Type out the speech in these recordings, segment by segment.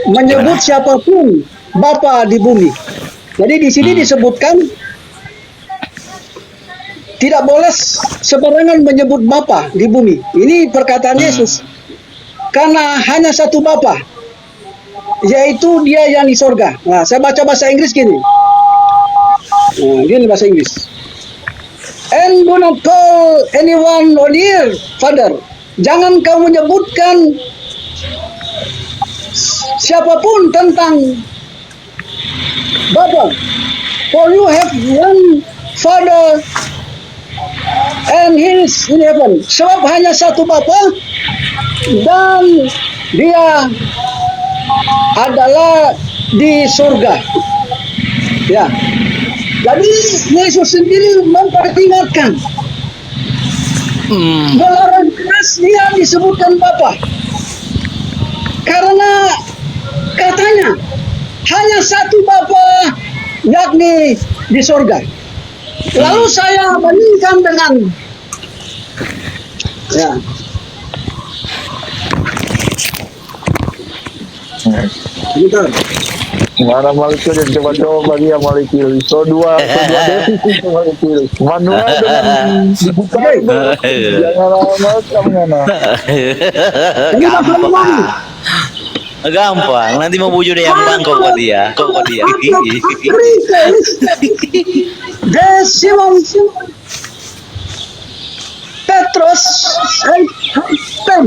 menyebut Gimana? siapapun Bapa di bumi. Jadi di sini disebutkan tidak boleh sembarangan menyebut Bapa di bumi. Ini perkataan Yesus. Karena hanya satu Bapa, yaitu Dia yang di sorga. Nah, saya baca bahasa Inggris gini. Nah, gini bahasa Inggris. And do not call anyone on earth Father. Jangan kau menyebutkan siapapun tentang Bapa. For you have one Father and He is in heaven. Sebab hanya satu Bapa dan Dia adalah di surga. Ya. Jadi Yesus sendiri memperingatkan, melarang keras Dia disebutkan Bapa. Karena katanya hanya satu Bapa, yakni di surga. Lalu saya bandingkan dengan ya. Bentar. Mana Malikil yang coba-coba dia Malikil. So dua defisit Malikil. Manual dengan dibuka itu. Jangan lama-lama mana. Ini pasal Gampang. lagi. Gampang. Nanti mau bujuk dia yang bangkok buat dia. Kok buat dia. Simon Petrus and Pen.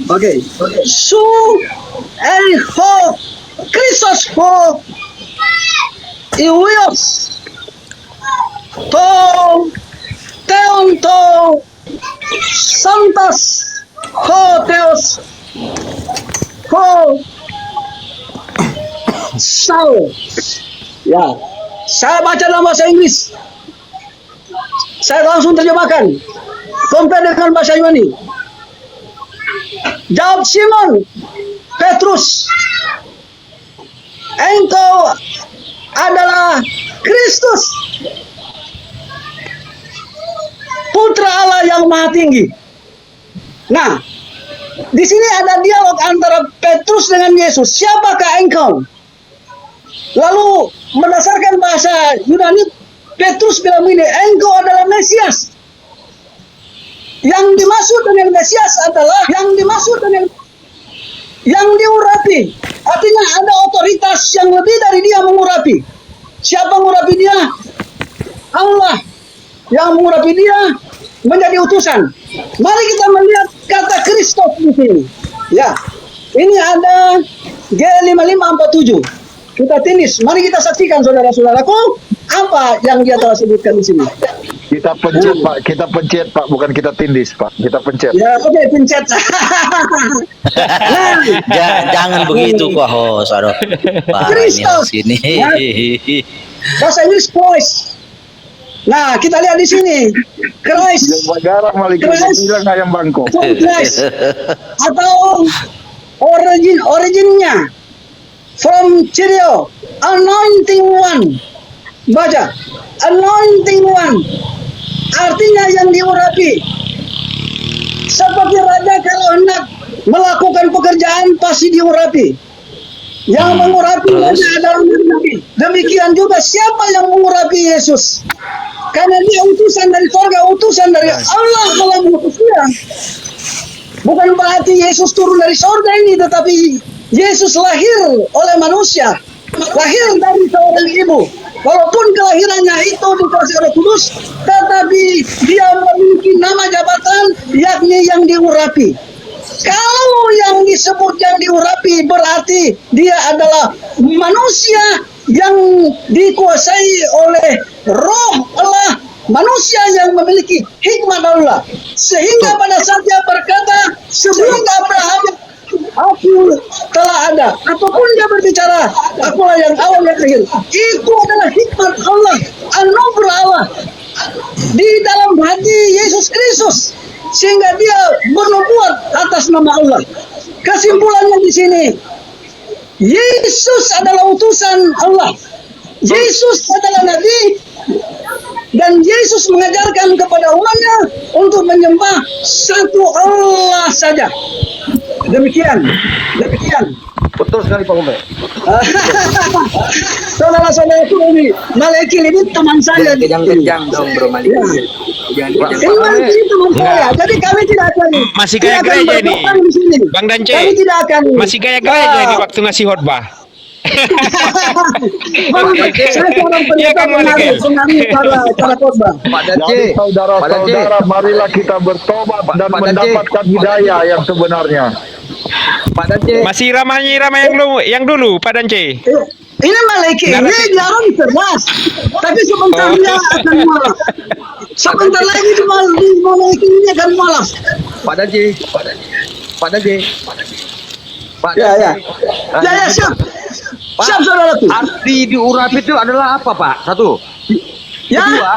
Okay. So ho Christos ho Iwios to Theon to Santas ho Theos ho Saul. Ya, saya baca dalam bahasa Inggris. Saya langsung terjemahkan. Compare dengan bahasa Yunani. Jawab Simon Petrus, engkau adalah Kristus, Putra Allah yang Maha Tinggi. Nah, di sini ada dialog antara Petrus dengan Yesus. Siapakah engkau? Lalu berdasarkan bahasa Yunani, Petrus bilang ini, engkau adalah Mesias. Yang dimaksud dengan Mesias adalah yang diurapi. Artinya ada otoritas yang lebih dari Dia mengurapi. Siapa mengurapi Dia? Allah. Yang mengurapi Dia menjadi utusan. Mari kita melihat kata Kristus di sini. Ya, ini ada G5547. Kita tindis. Mari kita saksikan saudara-saudaraku apa yang dia telah sebutkan di sini. Kita pencet Pak, bukan kita tindis Pak, kita pencet. Ya, oke, pencet. Jangan begitu kok, host. Aduh. Kristus. Sini. Bahasa Inggris Christ. Nah, kita lihat di sini. Christ. Yang negara Malikil bilang ayam bangkok. Christ. Atau originnya from Cirio, anointing one. Baca, anointing one. Artinya yang diurapi. Seperti raja kalau hendak melakukan pekerjaan pasti diurapi. Yang mengurapi raja adalah Nabi. Demikian juga siapa yang mengurapi Yesus? Karena dia utusan dari surga, utusan dari Allah malah mengutus dia. Bukan berarti Yesus turun dari surga ini, tetapi Yesus lahir oleh manusia, lahir dari seorang ibu. Walaupun kelahirannya itu dikasih Roh Kudus, tetapi dia memiliki nama jabatan, yakni yang diurapi. Kalau yang disebut yang diurapi berarti dia adalah manusia yang dikuasai oleh Roh Allah, manusia yang memiliki hikmat Allah. Sehingga pada saat dia berkata, sebelum Abraham aku telah ada. Apapun dia berbicara, akulah yang awal yang akhir. Itu adalah hikmat Allah, anugerah Allah di dalam hati Yesus Kristus, sehingga dia bernubuat atas nama Allah. Kesimpulannya di sini, Yesus adalah utusan Allah. Yesus adalah Nabi, dan Yesus mengajarkan kepada umatnya untuk menyembah satu Allah saja. Demikian. Betul sekali Pak Ume. Saudara-saudaraku ini, Malekil ini teman saya. Kejang-kejang dong bro Malik. Ya. Jangan Pak, kejang. Ini Malekil ini teman saya. Jadi kami tidak akan Masih tidak gaya akan gereja ini. berdepan di sini. Bang Dance. Kami tidak akan. Masih gaya gereja ini waktu ngasih khotbah. Saya seorang Iya pendeta kan, Malekil? pengaruh cara khotbah. Pak Jadi Dance. saudara-saudara, marilah kita bertobat dan Pak Dance. mendapatkan hidayah yang sebenarnya. Pak Dance. Masih irama yang dulu Pak Dance. Ini Malekil ini Narasi- dia orang cerdas, tapi sebentar dia akan malas. Sebentar lagi Malekil ini akan malas. Pak Dance. Pak Dance. Pak Ya, ya. Dance. Ya, siap. Pak, Siap, saudaraku. arti diurapi itu adalah apa Pak? Satu. Ya. Kedua,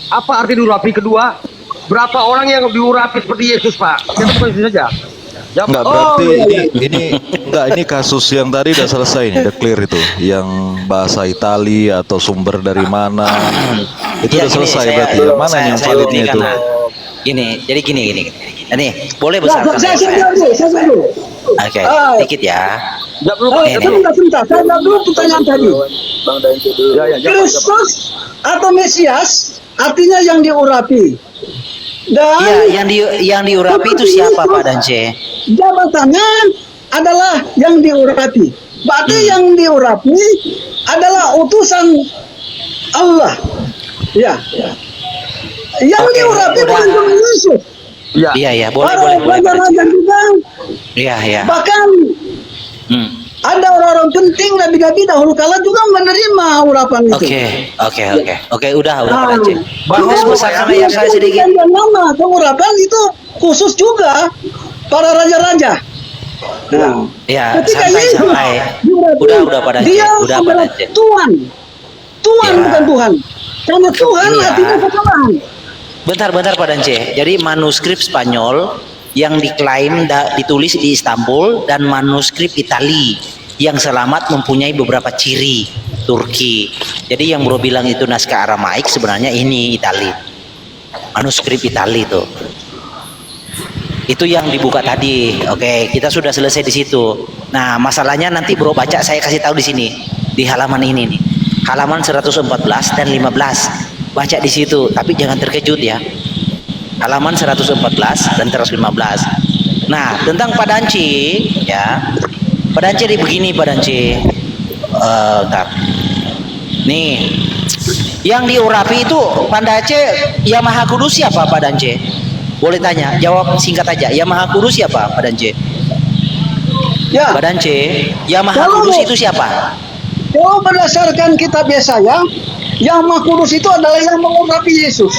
apa arti diurapi? Kedua, berapa orang yang diurapi seperti Yesus Pak? Kita bukan Yesus saja. Jawab. Enggak, berarti ini kasus yang tadi udah selesai nih, udah clear itu. Yang bahasa Itali atau sumber dari mana. Itu Ya, udah selesai saya- berarti. Yang mana yang saya validnya ini itu? karena gini, jadi gini. Nih, boleh Ya, besarkan saya ya, saya? jawab dulu, saya jawab dulu. Oke, Ah. dikit ya. Jawab dulu Pak. Sebentar. Saya jawab dulu pertanyaan tadi. Bang Dance dulu. Ya, ya, jawab. Kristus atau Mesias artinya yang diurapi. Dan Iya, yang diurapi itu siapa Pak Dance? jabatannya adalah yang diurapi. Berarti yang diurapi adalah utusan Allah. Ya. Yang Oke, diurapi udah. bukan cuma Yesus. Ya. Iya, boleh Para Pak Dance. raja-raja juga, Iya. bahkan Hmm. ada orang-orang penting nabi-nabi dahulu kala juga menerima urapan itu. Oke, udah Pak Nah, Dance. Bagus besarkan layar saya sedikit. Dan nama pengurapan itu khusus juga para raja-raja. Nah, Ya, ketika santai. Yesus diurapi, Udah Pak Dance. dia Udah Pak adalah Dance. Tuhan. Tuhan Ya. bukan Tuhan. Karena Tuhan Iya. artinya kesalahan. Bentar Pak Dance. Jadi manuskrip Spanyol yang diklaim ditulis di Istanbul dan manuskrip Itali yang selamat mempunyai beberapa ciri Turki. Jadi yang bro bilang itu naskah Aramaik sebenarnya ini Itali. Manuskrip Itali itu. Itu yang dibuka tadi. Oke, kita sudah selesai di situ. Nah, masalahnya nanti bro baca, saya kasih tahu di sini di halaman ini nih. Halaman 114 dan 15. Baca di situ, tapi jangan terkejut ya. Halaman 114 dan 115. Nah, tentang Pak Dance ya. Pak Dance ini begini Pak Dance. Bentar. Nih. Yang diurapi itu Pak Dance yang Maha Kudus siapa Pak Dance? Boleh tanya, jawab singkat aja. Yang Maha Kudus siapa Pak Dance? Ya, Pak Dance, yang Maha Kalau- Kudus itu siapa? kalau berdasarkan kitab Yesaya, yang Maha Kudus itu adalah yang mengurapi Yesus.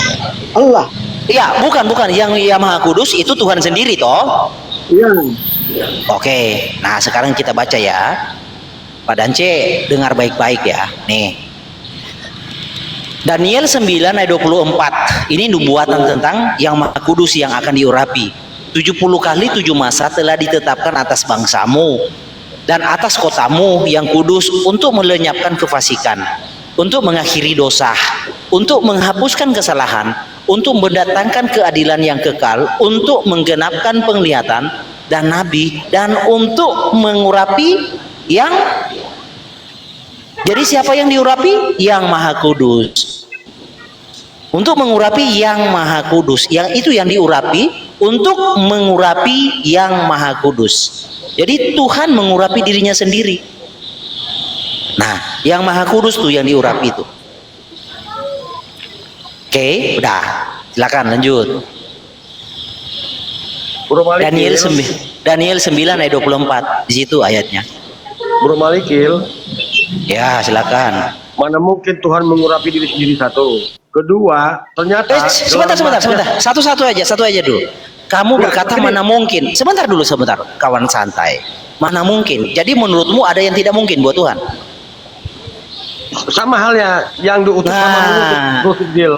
Allah. Iya, bukan. Yang Maha Kudus itu Tuhan sendiri toh. Ya. Oke, nah sekarang kita baca ya. Pak Dance dengar baik-baik ya. Nih. Daniel 9 ayat 24. Ini nubuatan tentang yang Maha Kudus yang akan diurapi. 70 kali 7 masa telah ditetapkan atas bangsamu dan atas kotamu yang kudus untuk melenyapkan kefasikan, untuk mengakhiri dosa, untuk menghapuskan kesalahan, untuk mendatangkan keadilan yang kekal, untuk menggenapkan penglihatan dan nabi, dan untuk mengurapi yang. Jadi siapa yang diurapi? Yang Maha Kudus. Untuk mengurapi yang Maha Kudus, yang itu yang diurapi untuk mengurapi yang Maha Kudus. Jadi Tuhan mengurapi dirinya sendiri. Nah, yang Maha Kudus tuh yang diurapi itu. Oke, udah. Silakan lanjut. Bro Malikil. Daniel 9 ayat 24. Di situ ayatnya. Bro Malikil, Ya, silakan. mana mungkin Tuhan mengurapi diri sendiri satu. Kedua, ternyata Sebentar. Satu aja dulu. Kamu berkata mana mungkin? Sebentar, kawan santai. Mana mungkin? Jadi menurutmu ada yang tidak mungkin buat Tuhan? sama halnya yang diutus sama Nah, Bro Sigil.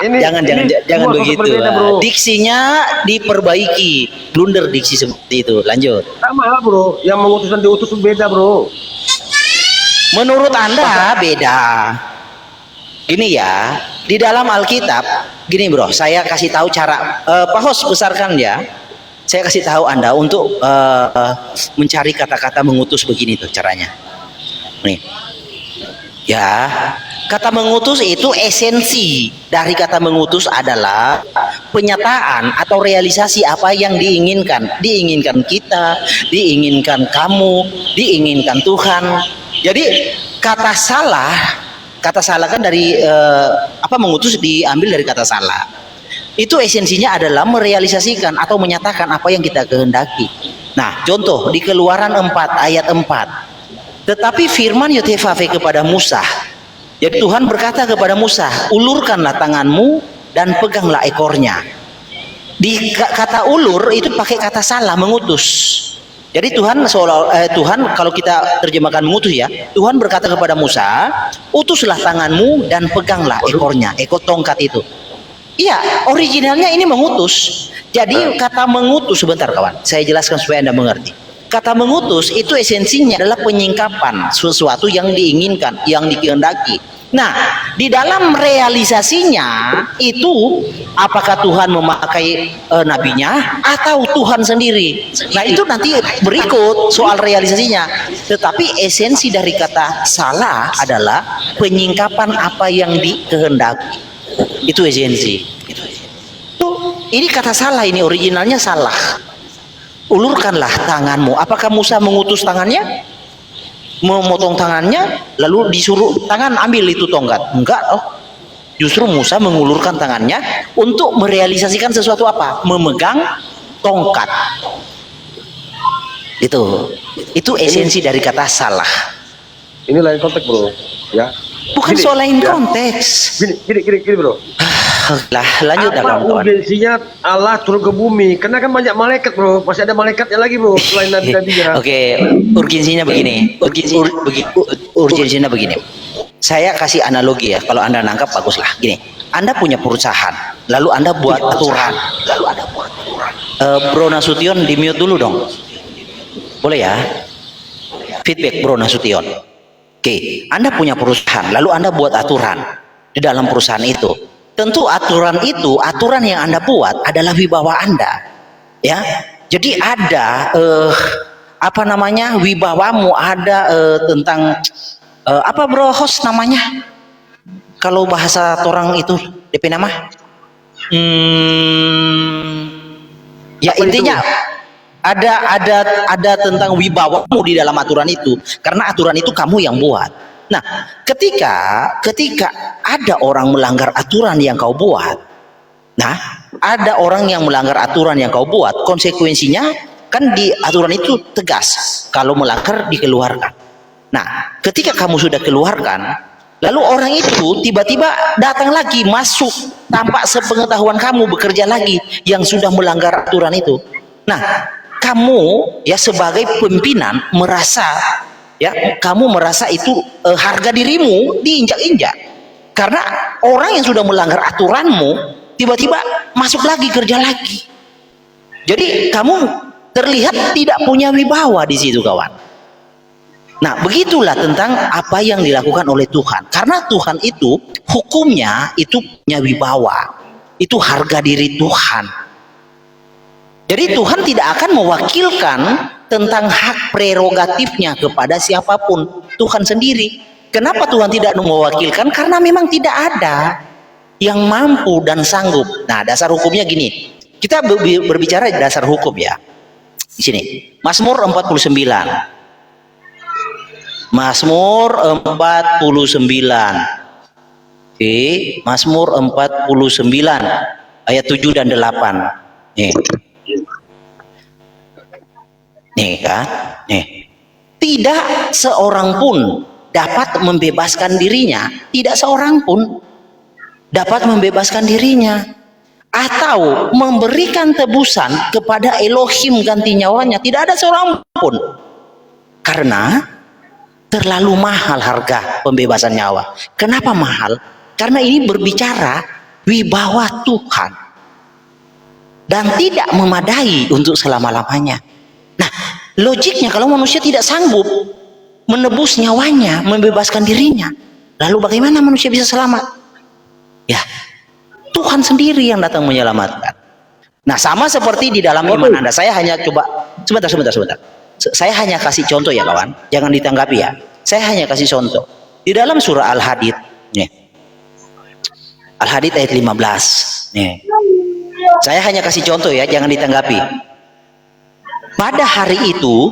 jangan dua konsep begitu. berbeda, Bro. Diksinya diperbaiki. Blunder diksi seperti itu. Lanjut. Sama hal Bro, yang mengutus dan diutus itu beda Bro. Menurut Anda beda. Gini ya, di dalam Alkitab, gini bro, saya kasih tahu cara. Pak Hos besarkan ya. Saya kasih tahu Anda untuk mencari kata-kata mengutus begini tuh caranya. Nih. Ya, kata mengutus itu esensi dari kata mengutus adalah penyataan atau realisasi apa yang diinginkan. Diinginkan kita, diinginkan kamu, diinginkan Tuhan. Jadi kata salah kan dari mengutus diambil dari kata salah. Itu esensinya adalah merealisasikan atau menyatakan apa yang kita kehendaki. Nah, contoh di Keluaran 4 ayat 4. Tetapi firman Yotefave kepada Musa, jadi Tuhan berkata kepada Musa, ulurkanlah tanganmu dan peganglah ekornya. Di kata ulur itu pakai kata salah, mengutus. Jadi Tuhan Tuhan kalau kita terjemahkan mengutus ya, Tuhan berkata kepada Musa, utuslah tanganmu dan peganglah ekornya, ekor tongkat itu. Iya, originalnya ini mengutus. Jadi kata mengutus, sebentar kawan, saya jelaskan supaya Anda mengerti. Kata mengutus itu esensinya adalah penyingkapan sesuatu yang diinginkan, yang dikehendaki. Nah, di dalam realisasinya itu apakah Tuhan memakai nabinya atau Tuhan sendiri? Nah, itu nanti berikut soal realisasinya. Tetapi esensi dari kata salah adalah penyingkapan apa yang dikehendaki. Itu esensi. Ini kata salah, ini originalnya salah. Ulurkanlah tanganmu. Apakah Musa mengutus tangannya? Memotong tangannya, lalu disuruh tangan ambil itu tongkat? Enggak, justru Musa mengulurkan tangannya untuk merealisasikan sesuatu apa? Memegang tongkat. Itu esensi dari kata salah. Ini lain konteks bro, ya. Bukan soal lain konteks. Gini bro. Lah, lanjut dah Apa kawan-kawan. urgensinya Allah turun ke bumi? Karena kan banyak malaikat bro, masih ada malaikatnya lagi bro selain nabi-nabinya. Oke, urgensinya begini. Urgensinya begini. Saya kasih analogi ya, kalau Anda nangkap baguslah. Gini, Anda punya perusahaan, lalu Anda buat aturan. Bro Nasution di mute dulu dong. Boleh ya? Feedback Bro Nasution. Oke, Anda punya perusahaan, lalu Anda buat aturan di dalam perusahaan itu. Tentu aturan yang Anda buat adalah wibawa Anda, ya. Jadi ada wibawamu, ada tentang apa bro host namanya? Kalau bahasa orang itu DP nama? Ya intinya ada tentang wibawamu di dalam aturan itu, karena aturan itu kamu yang buat. Nah, ketika ada orang melanggar aturan yang kau buat, konsekuensinya kan di aturan itu tegas, kalau melanggar dikeluarkan. Nah, ketika kamu sudah keluarkan, lalu orang itu tiba-tiba datang lagi, masuk tanpa sepengetahuan kamu, bekerja lagi yang sudah melanggar aturan itu. Nah, kamu ya sebagai pimpinan merasa itu harga dirimu diinjak-injak, karena orang yang sudah melanggar aturanmu tiba-tiba masuk lagi, kerja lagi. Jadi kamu terlihat tidak punya wibawa di situ kawan. Nah, begitulah tentang apa yang dilakukan oleh Tuhan, karena Tuhan itu hukumnya itu punya wibawa, itu harga diri Tuhan. Jadi Tuhan tidak akan mewakilkan tentang hak prerogatifnya kepada siapapun, Tuhan sendiri. Kenapa Tuhan tidak mewakilkan? Karena memang tidak ada yang mampu dan sanggup. Nah, dasar hukumnya gini. Kita berbicara dasar hukum ya. Di sini, Mazmur 49. Mazmur 49. Oke, Mazmur 49 ayat 7 dan 8. Nih kan, tidak seorang pun dapat membebaskan dirinya, tidak seorang pun dapat membebaskan dirinya, atau memberikan tebusan kepada Elohim ganti nyawanya, tidak ada seorang pun, karena terlalu mahal harga pembebasan nyawa. Kenapa mahal? Karena ini berbicara wibawa Tuhan dan tidak memadai untuk selama-lamanya. Nah, logiknya kalau manusia tidak sanggup menebus nyawanya, membebaskan dirinya, lalu bagaimana manusia bisa selamat? Ya, Tuhan sendiri yang datang menyelamatkan. Nah, sama seperti di dalam iman Anda. Saya hanya coba sebentar. Saya hanya kasih contoh ya kawan. Jangan ditanggapi ya. Saya hanya kasih contoh. Di dalam surah Al-Hadid, nih. Al-Hadid ayat 15. Nih. Saya hanya kasih contoh ya, jangan ditanggapi. Pada hari itu,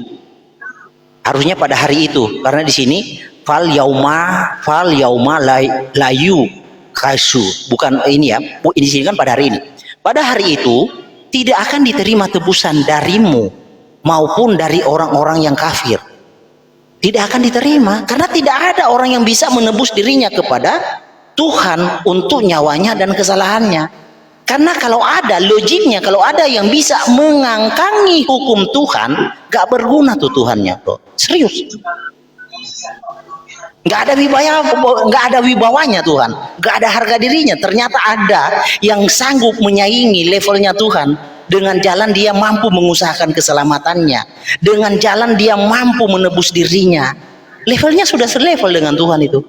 harusnya pada hari itu, karena di sini fal yauma layu kasu, bukan ini ya. Di sini kan pada hari ini. Pada hari itu tidak akan diterima tebusan darimu maupun dari orang-orang yang kafir. Tidak akan diterima karena tidak ada orang yang bisa menebus dirinya kepada Tuhan untuk nyawanya dan kesalahannya. Karena kalau ada logiknya, kalau ada yang bisa mengangkangi hukum Tuhan, gak berguna tuh Tuhannya, bro. Serius. Gak ada wibawanya Tuhan, gak ada harga dirinya. Ternyata ada yang sanggup menyaingi levelnya Tuhan. Dengan jalan dia mampu mengusahakan keselamatannya, dengan jalan dia mampu menebus dirinya. Levelnya sudah selevel dengan Tuhan itu.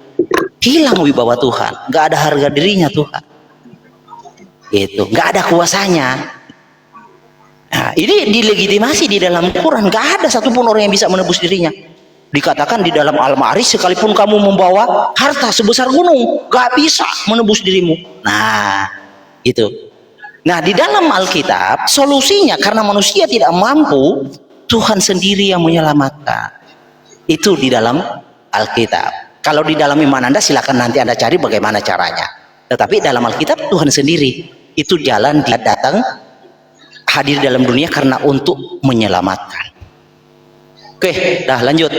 Hilang wibawa Tuhan, gak ada harga dirinya Tuhan. Itu nggak ada kuasanya. Nah, ini dilegitimasi di dalam Quran. Nggak ada satupun orang yang bisa menebus dirinya. Dikatakan di dalam Al-Ma'arij, sekalipun kamu membawa harta sebesar gunung, nggak bisa menebus dirimu. Nah, itu. Nah, di dalam Alkitab solusinya karena manusia tidak mampu, Tuhan sendiri yang menyelamatkan. Itu di dalam Alkitab. Kalau di dalam iman Anda silakan nanti Anda cari bagaimana caranya. Tetapi dalam Alkitab Tuhan sendiri. Itu jalan dia datang hadir dalam dunia karena untuk menyelamatkan. Oke, dah lanjut.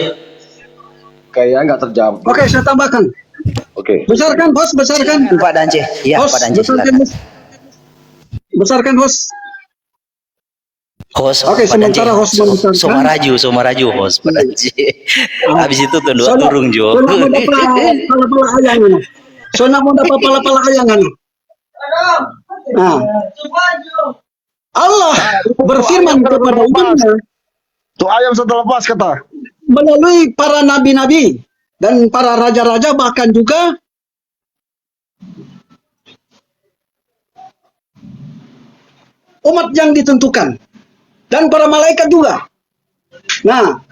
Kayaknya nggak terjawab. Oke, saya tambahkan. Oke. Besarkan, host, besarkan. Pak Dance. Iya, Host, Pak Dance besarkan, silakan. host. Besarkan, host. Host, Oke, Pak Dance. sementara host membesarkan. Somaraju, host Pak Dance. Habis itu tunduk Soalnya- turung Jo. soalnya mau dapat pala-pala ayangan. Soalnya mau dapat pala-pala ayangan. Nah, Allah berfirman kepada umatnya Tuh ayam satu lepas kata. melalui para nabi-nabi dan para raja-raja, bahkan juga umat yang ditentukan dan para malaikat juga. Nah,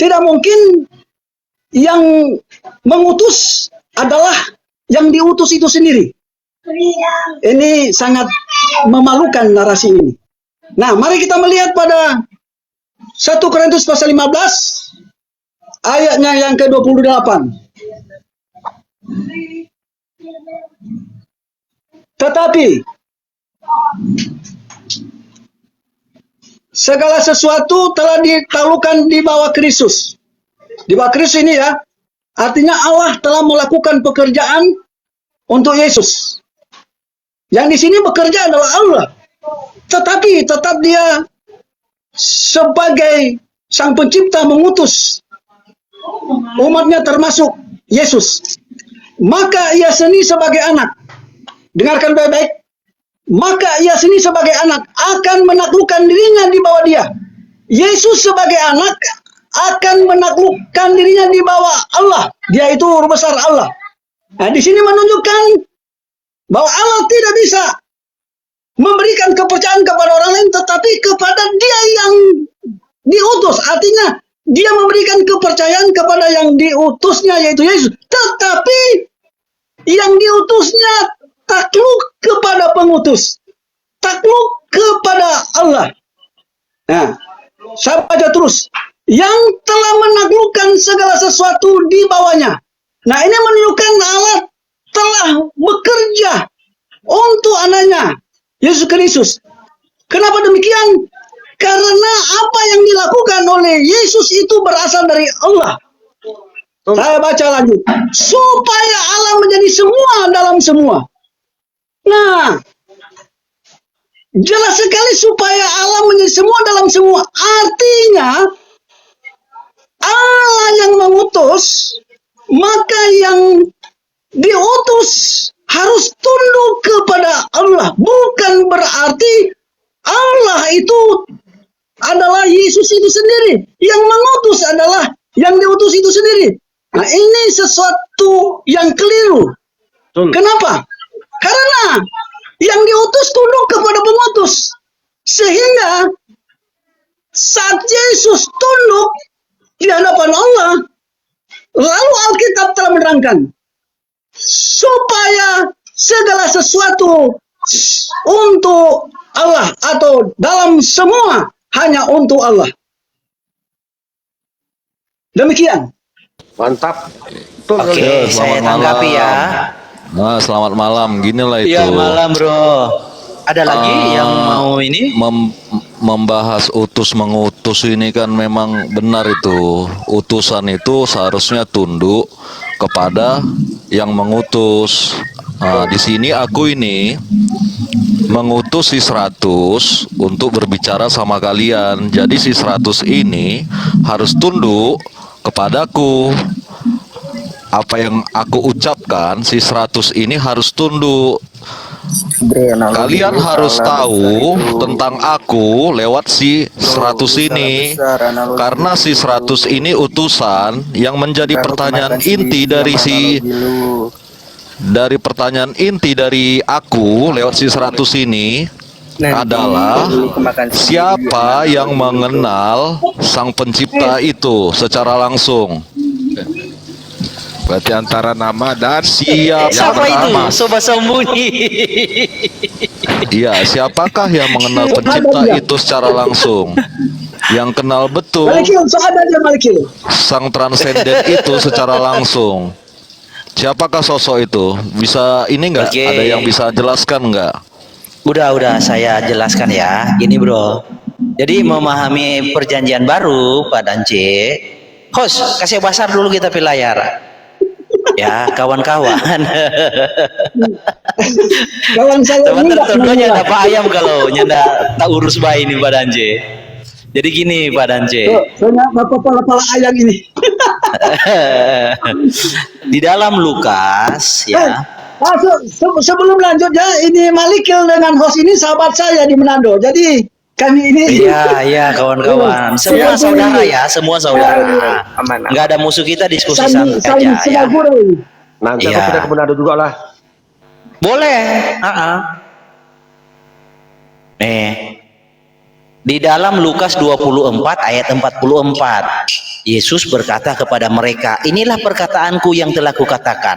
tidak mungkin yang mengutus adalah yang diutus itu sendiri. Ini sangat memalukan narasi ini. Nah, mari kita melihat pada 1 Korintus pasal 15 ayatnya yang ke-28. Tetapi segala sesuatu telah ditaklukkan di bawah Kristus. Di bawah Kristus ini ya, artinya Allah telah melakukan pekerjaan untuk Yesus. Yang di sini bekerja adalah Allah. Tetapi tetap dia sebagai sang pencipta mengutus umatnya termasuk Yesus. Maka ia sendiri sebagai anak. Dengarkan baik-baik. Maka ia sendiri sebagai anak akan menaklukkan dirinya di bawah dia. Yesus sebagai anak akan menaklukkan dirinya di bawah Allah. Dia itu Guru besar Allah. Nah, di sini menunjukkan bahwa Allah tidak bisa memberikan kepercayaan kepada orang lain, tetapi kepada dia yang diutus. Artinya dia memberikan kepercayaan kepada yang diutusnya, yaitu Yesus. Tetapi yang diutusnya takluk kepada pengutus, takluk kepada Allah. Nah, saya baca terus. Yang telah menaklukkan segala sesuatu di bawahnya. Nah, ini menunjukkan Allah telah bekerja untuk anaknya, Yesus Kristus. Kenapa demikian? Karena apa yang dilakukan oleh Yesus itu berasal dari Allah. Saya baca lagi. Supaya Allah menjadi semua dalam semua. Nah, jelas sekali supaya Allah menjadi semua dalam semua. Artinya, Allah yang mengutus, maka yang diutus harus tunduk kepada Allah. Bukan berarti Allah itu adalah Yesus itu sendiri. Yang mengutus adalah yang diutus itu sendiri. Nah, ini sesuatu yang keliru. Kenapa? Karena yang diutus tunduk kepada pengutus. Sehingga saat Yesus tunduk di hadapan Allah, lalu Alkitab telah menerangkan supaya segala sesuatu untuk Allah atau dalam semua hanya untuk Allah. Demikian. Mantap. Betul, Oke, betul. saya selamat tanggapi ya. Nah, selamat malam. Ginilah itu. Iya malam bro. Ada lagi yang mau ini? Membahas utus mengutus ini kan memang benar itu. Utusan itu seharusnya tunduk kepada yang mengutus. Nah, di sini aku ini mengutus si 100 untuk berbicara sama kalian. Jadi si 100 ini harus tunduk kepadaku. Apa yang aku ucapkan, si 100 ini harus tunduk. Kalian harus tahu tentang aku lewat si 100 ini. Karena si 100 ini utusan yang menjadi pertanyaan inti dari pertanyaan inti dari aku lewat si 100 ini adalah siapa yang mengenal Sang Pencipta itu secara langsung. Berarti antara nama dan Siapa Siapa itu? pertama? Sobat sembunyi. Iya, siapakah yang mengenal Pencipta itu secara langsung? Yang kenal betul Malikil, sahabatnya Malikil. Sang Transenden itu secara langsung. Siapakah sosok itu? Bisa ini enggak? Oke. Ada yang bisa jelaskan enggak? Udah saya jelaskan ya. Gini bro. Jadi memahami perjanjian baru Pak Dance. Host, kasih basar dulu kita di layar. Ya, kawan-kawan. Kawan saya Teman ini nggak tertentunya mengenal. ada Pak Ayam kalau nyanda tak urus bayi ini Pak Dance. Jadi gini Pak Dance. Tuh, saya kepala ayam ini. Di dalam Lukas ya. Sebelum lanjut ya, ini Malikil dengan host ini sahabat saya di Manado. Jadi kami ini Iya, kawan-kawan. Semua saudara ya, semua saudara. Nggak ada musuh kita, diskusi santai saling aja ya. selaguru. Nanti Iya. aku pindah ke Manado juga lah. Boleh. Nih. Di dalam Lukas 24 ayat 44, Yesus berkata kepada mereka, inilah perkataanku yang telah kukatakan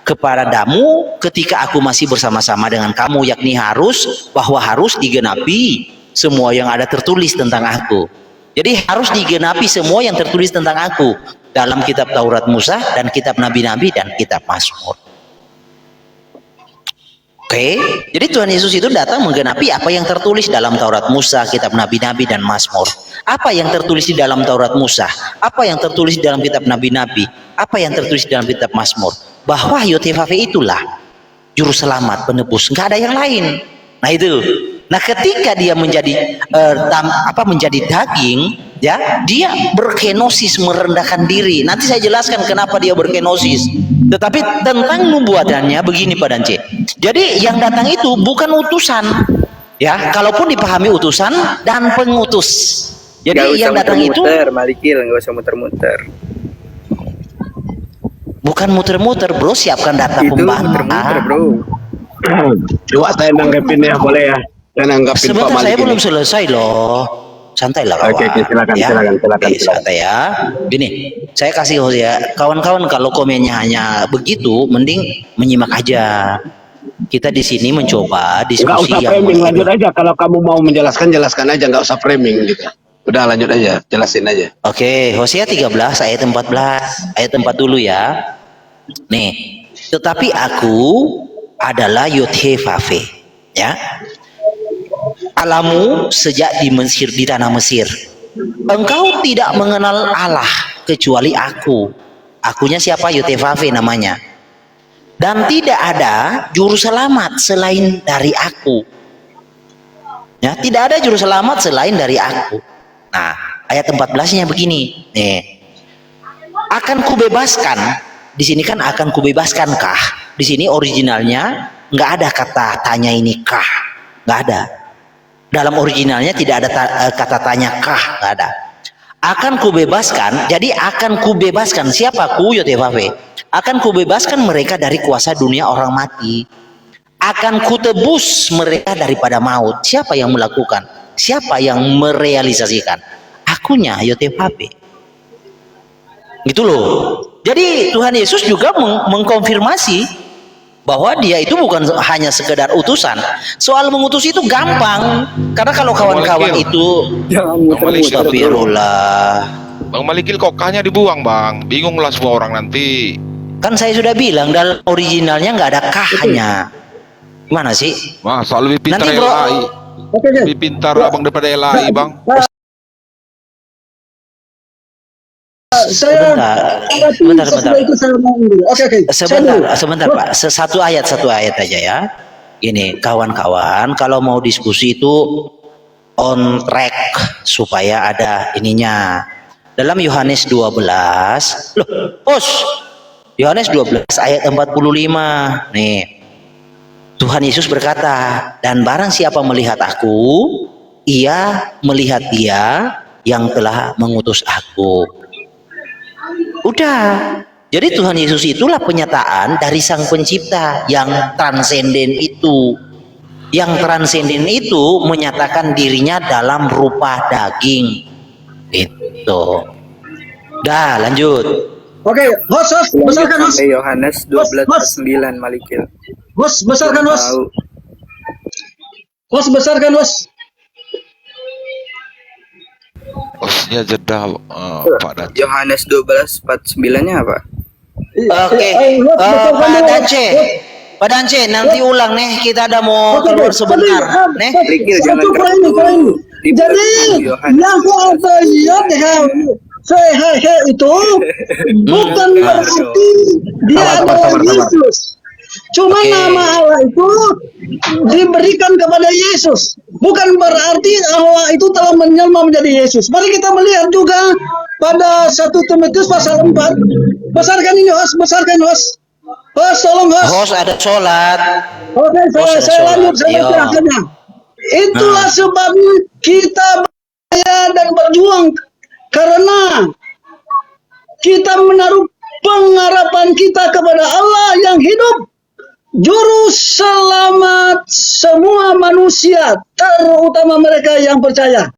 kepadamu ketika aku masih bersama-sama dengan kamu, yakni harus digenapi semua yang ada tertulis tentang aku. Jadi harus digenapi semua yang tertulis tentang aku dalam kitab Taurat Musa dan kitab Nabi-Nabi dan kitab Mazmur. Oke, jadi Tuhan Yesus itu datang menggenapi apa yang tertulis dalam Taurat Musa, kitab Nabi-Nabi dan Mazmur. Apa yang tertulis di dalam Taurat Musa? Apa yang tertulis di dalam kitab Nabi-Nabi? Apa yang tertulis di dalam kitab Mazmur? Bahwa Yotevave itulah juru selamat, penebus, nggak ada yang lain. Nah itu. Nah ketika dia menjadi menjadi daging, ya dia berkenosis, merendahkan diri. Nanti saya jelaskan kenapa dia berkenosis. Tetapi tentang nubuatannya begini Pak Dance. Jadi yang datang itu bukan utusan, ya. Kalaupun dipahami utusan dan pengutus. Jadi yang datang itu Malikil, nggak usah muter-muter. bukan muter-muter, bro. Siapkan data Itu pembantu. muter-muter, bro. Coba saya nanggepin ya, boleh ya? Saya nanggepin Pak Sebentar, Malik saya ini. belum selesai loh. Santai lah kawan. Oke, silakan, Ya. silakan. Oke, santai ya. Gini, saya kasih ya kawan-kawan, kalau komennya hanya begitu, mending menyimak aja. Kita di sini mencoba Nggak diskusi usah yang framing, lanjut aja. Kalau kamu mau menjelaskan, jelaskan aja. Nggak usah framing gitu. Udah lanjut aja, jelasin aja. Oke, Hosea 13 ayat 14. Ayat 4 dulu ya. Nih, tetapi aku adalah Yotevave, ya. Alamu sejak di Mesir, di tanah Mesir. Engkau tidak mengenal Allah kecuali aku. Akunya siapa? Yotevave namanya. Dan tidak ada juru selamat selain dari aku. Ya, tidak ada juru selamat selain dari aku. Nah, ayat 14-nya begini. Nih. Akan kubebaskan. Di sini kan akan kubebaskan kah? Di sini originalnya nggak ada kata tanya ini kah? Nggak ada. Dalam originalnya tidak ada kata tanya kah? Nggak ada. Akan kubebaskan. Jadi akan kubebaskan. Siapa? Ku Yotevave. Akan kubebaskan mereka dari kuasa dunia orang mati. akan kutebus mereka daripada maut. Siapa yang melakukan? Siapa yang merealisasikan? Akunya, Yotef HP. Gitu loh. Jadi Tuhan Yesus juga mengkonfirmasi bahwa dia itu bukan hanya sekedar utusan. Soal mengutus itu gampang. Karena kalau kawan-kawan itu Jangan muter-muter. Astagfirullah. Bang Malikil kokahnya dibuang bang, bingung lah semua orang nanti. Kan saya sudah bilang dalam originalnya nggak ada kahnya. Gimana sih? Masa lebih pintar Nanti, bro. LAI, Oke, lebih pintar abang daripada LAI bang. Saya Sebentar. itu saya mau dulu. Oke. Sebentar Pak. Satu ayat aja ya. Gini, kawan-kawan, kalau mau diskusi itu on track supaya ada ininya. Dalam Yohanes 12, loh, Yohanes 12 ayat 45. Nih. Tuhan Yesus berkata, dan barang siapa melihat aku, ia melihat dia yang telah mengutus aku. Udah. Jadi Tuhan Yesus itulah penyataan dari Sang Pencipta yang transenden itu. Yang transenden itu menyatakan dirinya dalam rupa daging. Itu. Dah, lanjut. Oke, host, besarkan host. Sampai Yohanes 12:9 Malikil. Host, besarkan host. Tahu. Host, besarkan host. Osnya jeda Pak Dan. Yohanes 12:49-nya apa? Oke. Pak Dance, nanti ulang nih, kita ada mau keluar sebentar. Nih. Malikil jangan Satu poin. Di Jadi Yohanes. yang saya itu bukan berarti dia adalah Yesus. Cuma Oke. nama Allah itu diberikan kepada Yesus. Bukan berarti Allah itu telah menjelma menjadi Yesus. Mari kita melihat juga pada 1 Timotius pasal 4. Besarkan ini host, besarkan host. Host, tolong host. Host ada sholat. Oke, Host ada saya lanjut, sholat. saya Iya. baca akhirnya. Itulah sebabnya kita berjaya dan berjuang, karena kita menaruh pengharapan kita kepada Allah yang hidup, juru selamat semua manusia, terutama mereka yang percaya.